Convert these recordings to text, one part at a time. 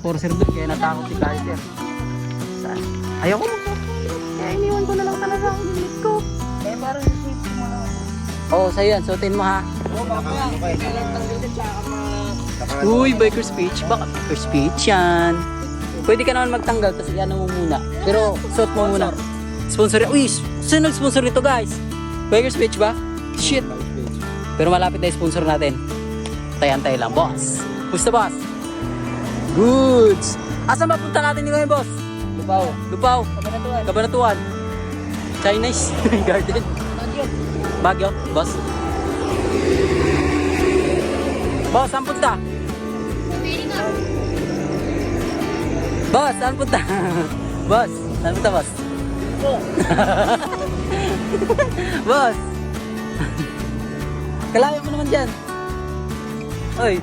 enforcer doon, kaya natakot si Kaiser. Saan? Ayaw ko. Kaya iniwan ko na lang talaga ang limit ko. Eh, parang safety mo naman. Oo, sa'yo yan. Suotin mo ha. Oo, mamaya. Kailan tanggalin tsaka Uy, biker speech. Baka biker speech yan. Pwede ka naman magtanggal, tapos ano mo muna. Pero suot mo muna. Sponsor. Uy, sino nag-sponsor nito guys? Biker speech ba? Shit. Pero malapit na yung sponsor natin. Tayan-tay lang, boss. Gusto, boss? Goods. Asan mapunta natin ni ngayon, boss? Lupaw. Lupaw. Kabanatuan. Kabanatuan. Chinese garden. Baguio, boss. Boss, saan punta? Boss, saan punta? Boss, saan punta, boss? Boss. Kalayo mo naman dyan. Oy.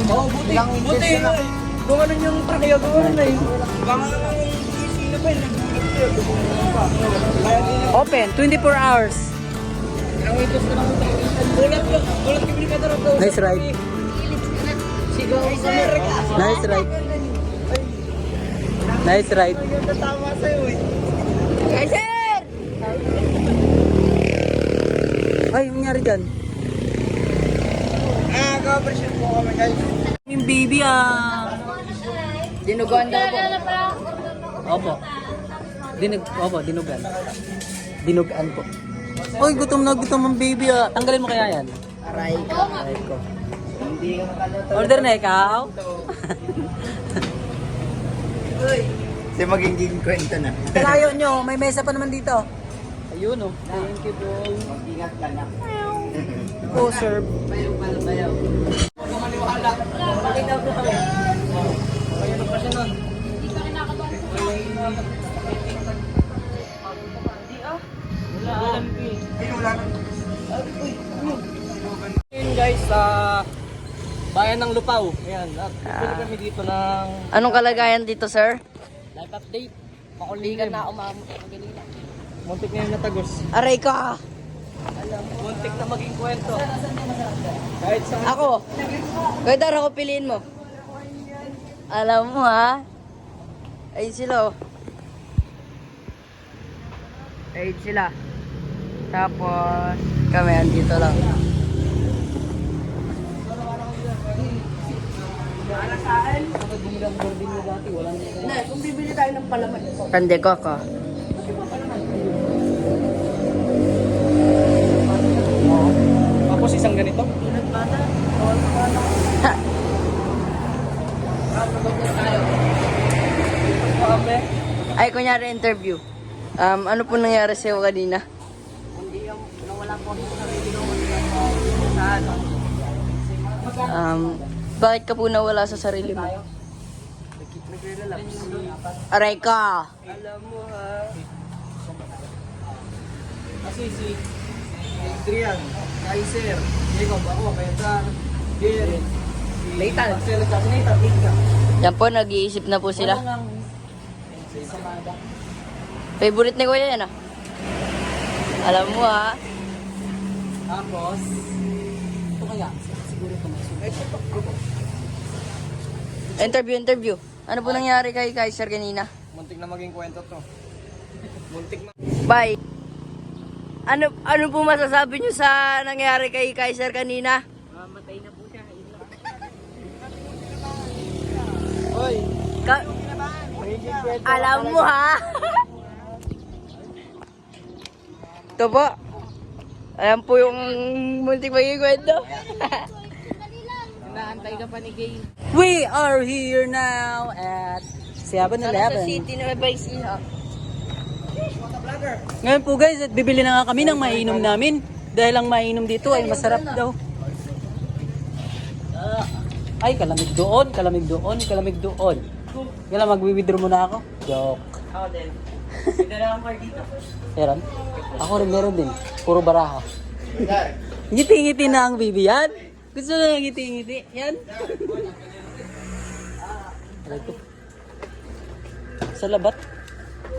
Oo, buti. Buti. Gumanon yung trachea, gumanon na eh. Baka naman sino pa yun, Open, 24 hours. ang itos na lang ulat kibili ka daw. Nice ride. Sigaw sa Amerika. Nice ride. Nice ride. Yung tama sa'yo eh. Kaiser! Ay, nangyari dyan? Ka-operation po kami guys. Yung baby Dinuguan daw po. Opo. Opo, dinugan. Dinugan po. Oy, gutom na gutom ang baby Tanggalin mo kaya yan? Aray ka. Aray ko. Hindi ka makaluto. Order na ikaw? Uy. Kasi magiging kwento na. Kalayo nyo, may mesa pa naman dito. Ayun Thank you bro. Mag-ingat ka na. Oh, sir. Bayaw. Huwag ka maniwala. Pakinaw ko kami. Bayaw pa siya nun. Ngayon guys, sa bayan ng Lupaw. Ayan, pwede kami dito ng Anong kalagayan dito, sir? live update. Pakuligan na umamot. Muntik na yung natagos. Aray ka! Muntik na maging kwento. Kahit sa Ako! Pwede ako piliin mo. Alam mo ha? Ayun sila oh. Ayun sila. Tapos kami andito lang. kung bibili tayo ng palaman. Tande ko ako. Tapos isang ganito. Ay, kunyari interview. Ano po nangyari sa'yo kanina? Hindi yung nawala po sa sarili ko. Bakit ka po nawala sa sarili mo? Nagre-relax. Aray ka! Alam mo ha. Kasi si Adrian, Kaiser, Jacob, ako, Pedro, Jerry, Nathan, Marcelo, tsaka Nathan, Ika. Yan po, nag-iisip na po sila. Favorite ni Kuya yan ah. Alam mo ha. Tapos, ito kaya, siguro ito may Interview. Ano po nangyari kay Kaiser kanina? muntik na maging kwento to. Muntik na. Bye. Ano po masasabi niyo sa nangyari kay Kaiser kanina? Matay na po siya. Hoy, magiging kwento. Alam mo ha? Ito po. Ayan po yung muntik maging kwento. Naantay ka pa ni Gay. We are here now at 7-Eleven. City na may siya. Ngayon po guys, at bibili na nga kami ng mainom namin. Dahil ang mainom dito ay masarap daw. Ay, kalamig doon, kalamig doon, kalamig doon. Yan lang, mag-withdraw muna ako. Joke. Ako din. May dala akong card dito. Meron? Ako rin meron din. Puro baraha. Ngiti-ngiti na ang bibi yan. Gusto na ngiti-ngiti. Yan. Aray ko. Sa labat.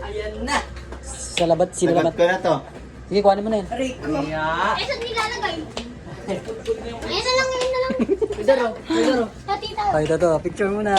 Ayan na. Sa labat, sino Sagat labat? ko na to. Sige, kuhanin mo na yan. Aray ko. Eh, saan nilalagay? Ayan na lang, ngayon na lang. Pidaro. Pidaro. Tita. Okay, ito. Picture muna.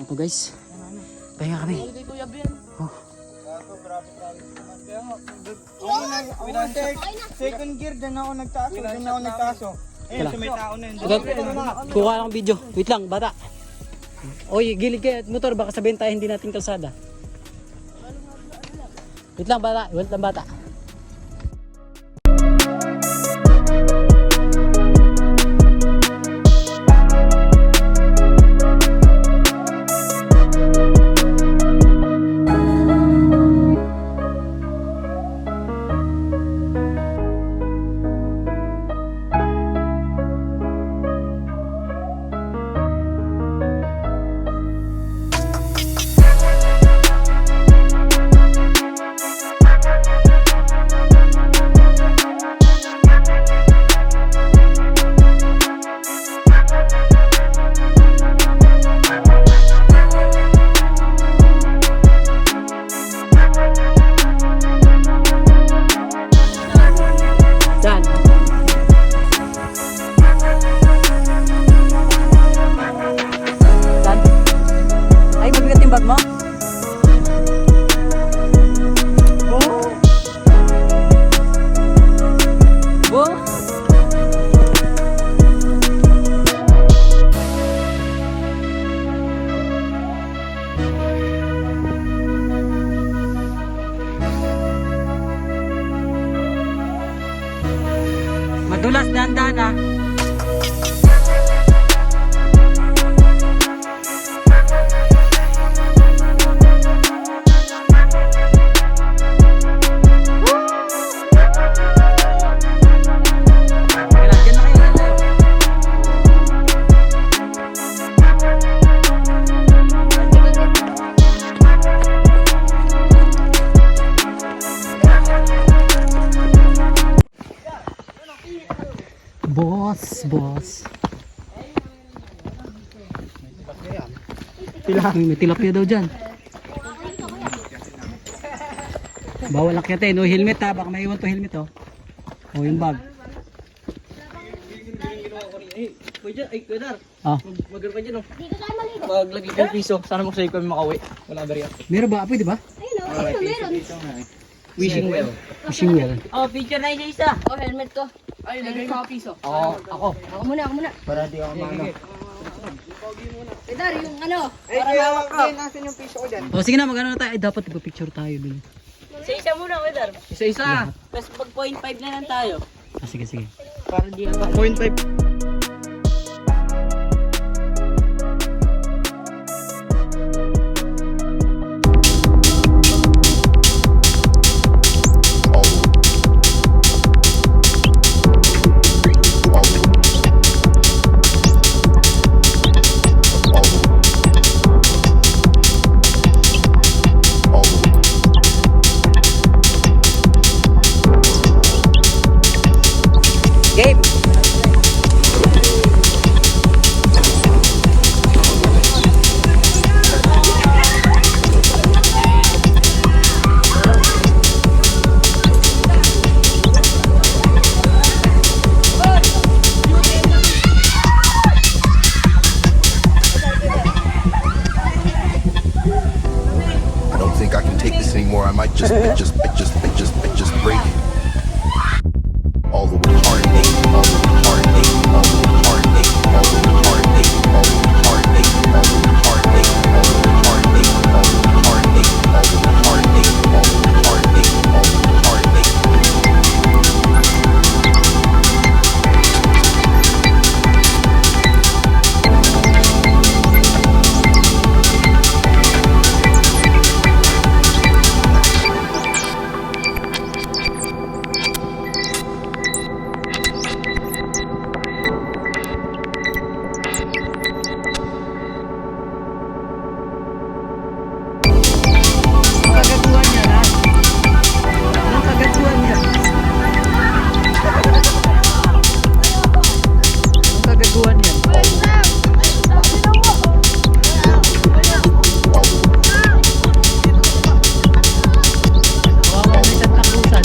Ito guys. Pahinga kami. Oh. Second gear, dyan ako nagtaso. Dyan ako nagtaso. Ayun, Wala. may tao na yun. Kuha lang video. Wait lang, bata. Oy, gilid kayo at motor. Baka sabihin tayo hindi natin kalsada. Wait lang, bata. Wait lang, bata. Saan? Saan? Ay, mabigat yung bag mo? Oh! Oh! Madulas, dahan-dahan ah. Kailan, dyan na kayo, dyan na kayo. Boss. May tilapia daw dyan. Bawal akyatin. No helmet ha. Baka maiwan to helmet oh. O yung bag. Uy, dyan. Ay, Kuya Dar. Ah. Mag-ano ka dyan, oh. Dito tayo maligo. Maglagay ka ng piso. Sana magsayag kami makauwi. Wala ba riyan? Meron ba? Pwede ba? Ayun o, ayun o, meron. Wishing well. Fishing well. Oh, picture na isa. Oh, helmet ko. Ay, lagay mo piso. Ako. Ako muna. Para di ako maano. Pedar, yung ano. Ay, kaya natin yung piso ko dyan. O sige na, magano na tayo. Ay, dapat ipa-picture tayo dun. Isa muna, Pedar. Isa-isa. Tapos pag 0.5 na lang tayo. Ah, sige. Para di na 0.5. Game! I don't think I can take this anymore. I might just break all the heartache, all the heartache, all the heartache, all the heartache, all the heartache, all the heartache, all the heartache, all the heartache, all the heartache, all the heartache, all the heartache. Kagaguhan niya na. Anong kagaguhan niya? Anong kagaguhan niya? Kawawa may Santa Cruzan.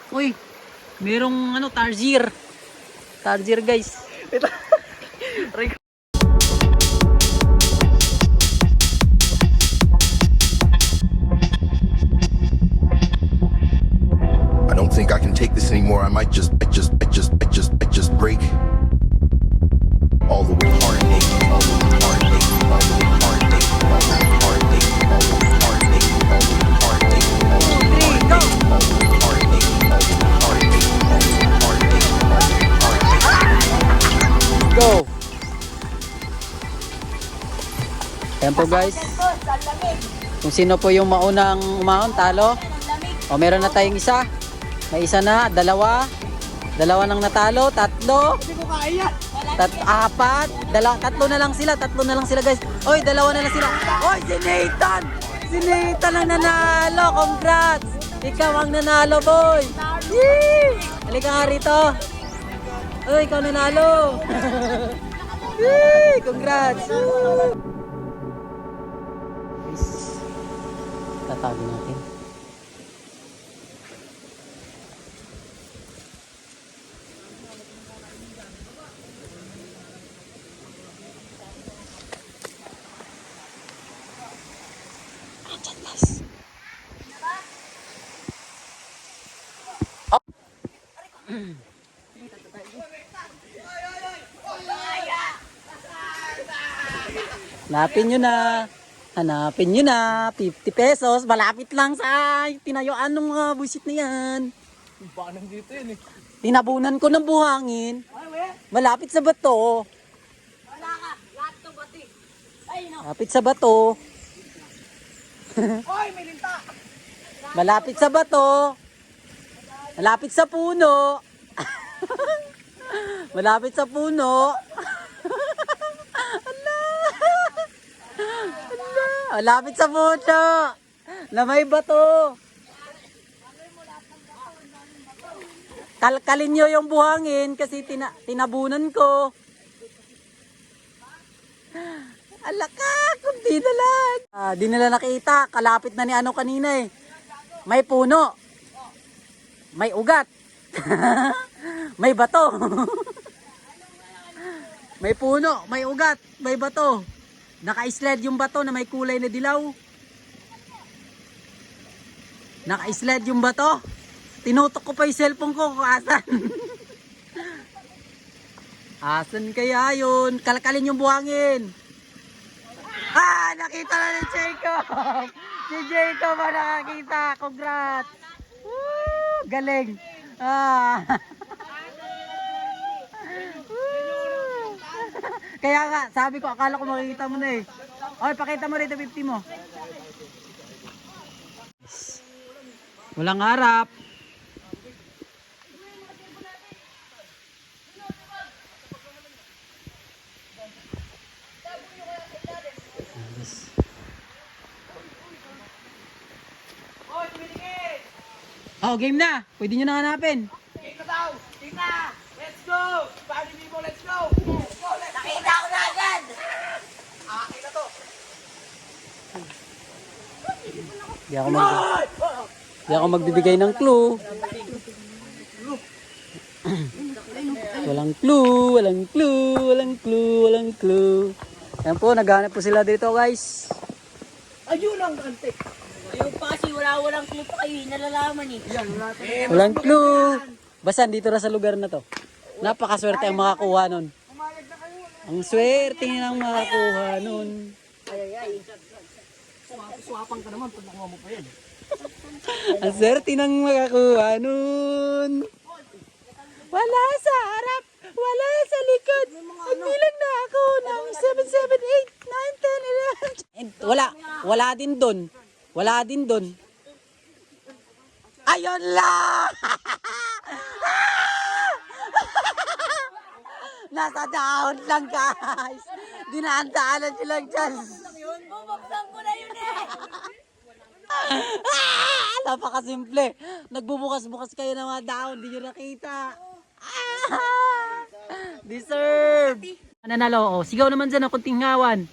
Uy, merong ano, Tarzir. Tarzir guys. I don't think I can take this anymore. I might just break all the heartache, all the heartache, all the heartache, all the heartache, all the heartache, all the heartache, all the heartache, all the heartache, all the heartache, all the heartache, all the heartache. Go! Ayan po guys. Kung sino po yung maunang umahon, talo. O meron na tayong isa. May isa na, dalawa. Dalawa nang natalo, tatlo. Apat. Tatlo na lang sila guys. Oy, dalawa na lang sila. Oy, si Nathan! Si Nathan ang nanalo. Congrats! Ikaw ang nanalo, boy. Yee! Halika nga rito. Oy, ikaw nanalo. Yee! Congrats! Guys, tatago natin. Hanapin nyo na. Hanapin nyo na. 50 pesos. Malapit lang sa tinayuan ng mga buwisit na yan. Paano dito yun eh? Tinabunan ko ng buhangin. Malapit sa bato. Malapit sa bato. Oy, may linta! Malapit sa bato. Malapit sa puno. Malapit sa puno. Malapit sa puno. Na may bato. Kalkalin nyo yung buhangin kasi tinabunan ko. Alaka, kung di na lang. Di nila nakita. Kalapit na ni ano kanina eh. May puno. May ugat. May bato. May puno, may ugat, may bato. Naka-slide yung bato na may kulay na dilaw. Naka-slide yung bato. Tinutok ko pa yung cellphone ko kung asan. Asan kaya yun? Kalkalin yung buhangin. Nakita na ni Jacob. Si Jacob nakakita. Congrats. Woo, galing. Kaya nga, sabi ko, akala ko makikita mo na eh. Oy, pakita mo rito 50 mo. Walang harap. Oh, game na. Pwede nyo na hanapin. Game na daw! Game na! Let's go! Bali Vivo, let's go! Nakita ko na agad! Akin na to! Di ako magbibigay ng clue. Walang clue, walang clue, walang clue, walang clue. Ayan po, naghanap po sila dito guys. Ayun ang kantik! Ayun pa kasi walang clue pa kayo, nalalaman eh. Walang clue. Basta dito na sa lugar na to. Napakaswerte ang makakuha nun. Ang swerte ng makakuha nun. Swapang ka naman pag nakuha mo pa yan. Ang swerte ng makakuha nun. Wala sa harap, wala sa likod. Nagbilang na ako ng 7, 7, 8, 9, 10, 11. Wala din doon. Wala din doon. Ayun lang! Nasa dahon lang guys. Dinaan-daanan nyo lang dyan. Bubuksan ko na yun eh! Napakasimple. Nagbubukas-bukas kayo ng mga dahon. Di nyo nakita. Deserve. Nanalo. Sigaw naman dyan ang kunting ngawan.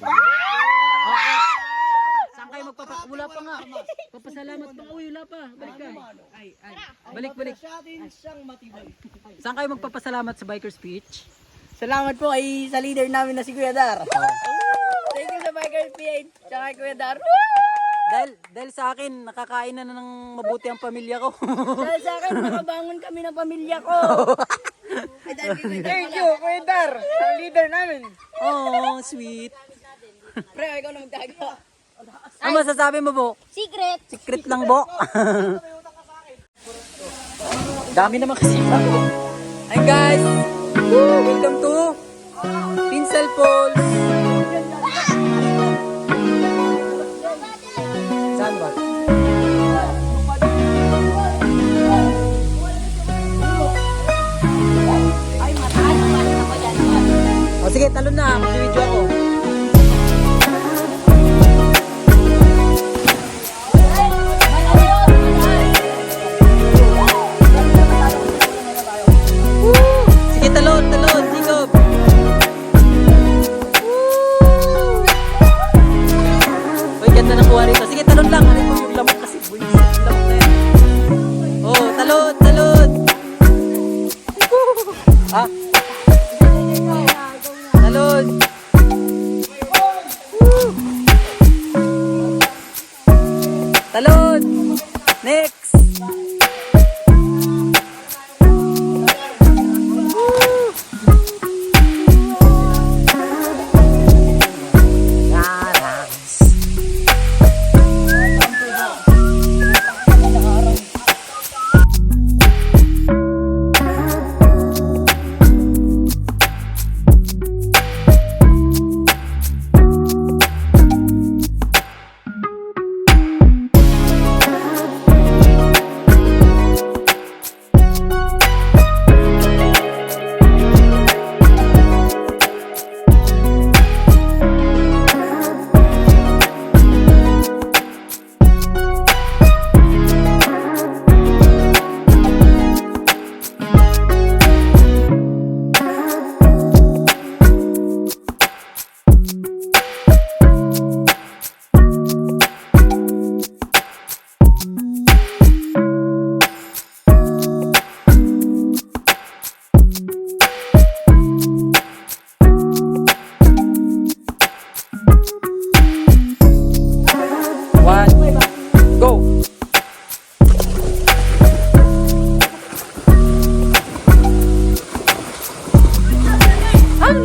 Saan kayo wala pa nga. Papasalamat pa. Uy, wala pa. Balik ka. Balik. Siyang matibay. Saan kayo magpapasalamat sa Biker Speech? Salamat po sa leader namin na si Kuya Dar. Thank you sa Biker PH, tsaka kay Kuya Dar. Dahil sa akin, nakakain na ng mabuti ang pamilya ko. Dahil sa akin, nakabangon kami ng pamilya ko. Thank you, Kuya Dar, sa leader namin. Oh, sweet. Pre, ikaw na magtago. Ano masasabi mo, Bo? Secret. Secret lang, Bo. Dami naman kasi ako. Hi guys! Welcome to Tinsel Falls. Saan ba? Ay, mataas. Paano ako dyan? O sige, talon na. Mag-video ako. Sige, talon, Jacob. Uy, ganda ng kuha rito. Sige, talon lang. Ano yung lamok kasi. Buwis, lamok na yan. Oh, talon. Ha? Talon.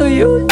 Ano yun?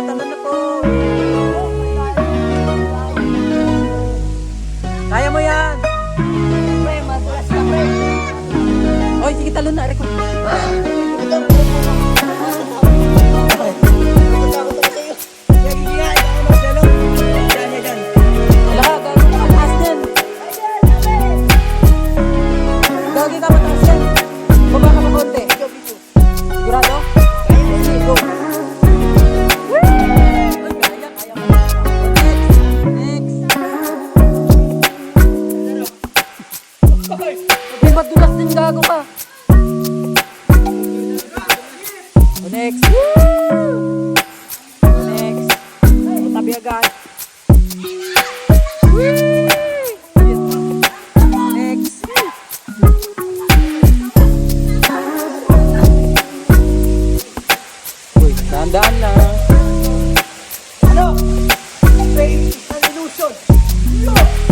Talon na po. Kaya mo yan. Pre, madulas ka, pre. Oy, sige talon na. Reko. Wala ka, gagi ka mataas din. Gagi ka mataas din. Baba ka na konti. Sigurado? Sige, go. May madulas din gago ka. Next. Next. Tabi agad. Next. Uy, dahan-dahan lang. Ano? Faith and illusion. Mabuti.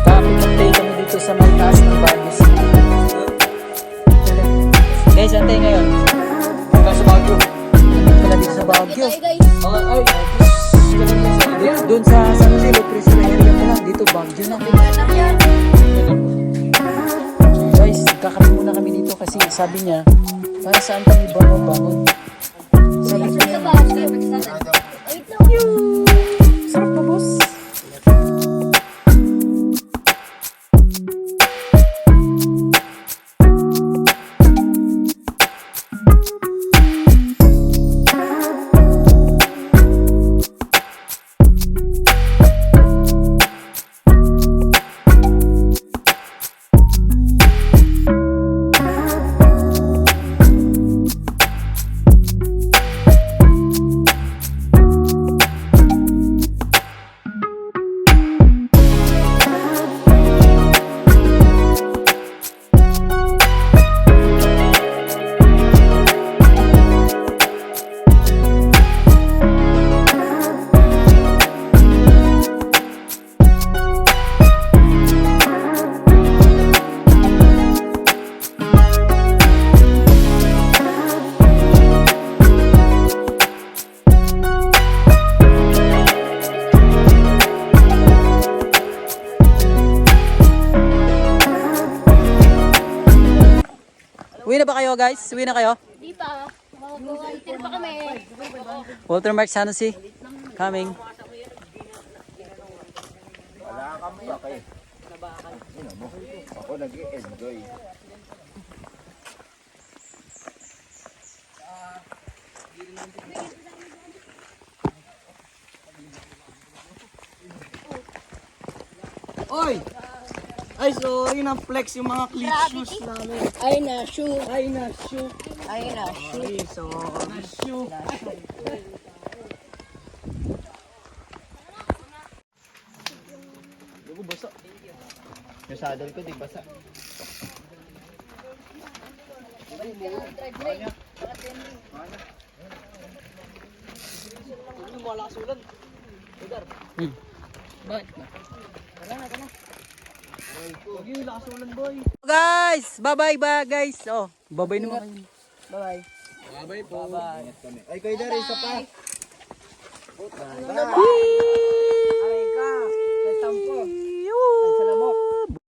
Kapit update kami dito sa may taas ng Baguio City. Guys, antay ngayon. Hanggang sa Baguio. Nandito pala dito sa Baguio. Tayo guys. Doon sa San Jose, Lucrecia area pa lang. Dito Baguio na. Guys, kakape muna kami dito kasi sabi niya, para saan kami bangon-bangon. Sabi ko niya, sarap pa boss. Uwi na ba kayo guys? Uwi na kayo? Di pa. Itir pa kami. Walter Mark Sanusi coming. Oy! Ay, sorry na flex yung mga clip shoes namin. Ay na, shoe. Ay, na shoe. Ay na, shoe. Ay, sorry. Shoe. Dugo basa. Yung saddle ko, di basa. Wala kasulan. Bakit na? Huwag yung lakasulan, boy. Guys, bye-bye ba guys? Oh, bye-bye naman kayo. Bye-bye. Bye-bye po. Bye-bye. Ingat kami. Ay, kayo Dari, isa pa. Aray ka. May tampo. Ang salamok.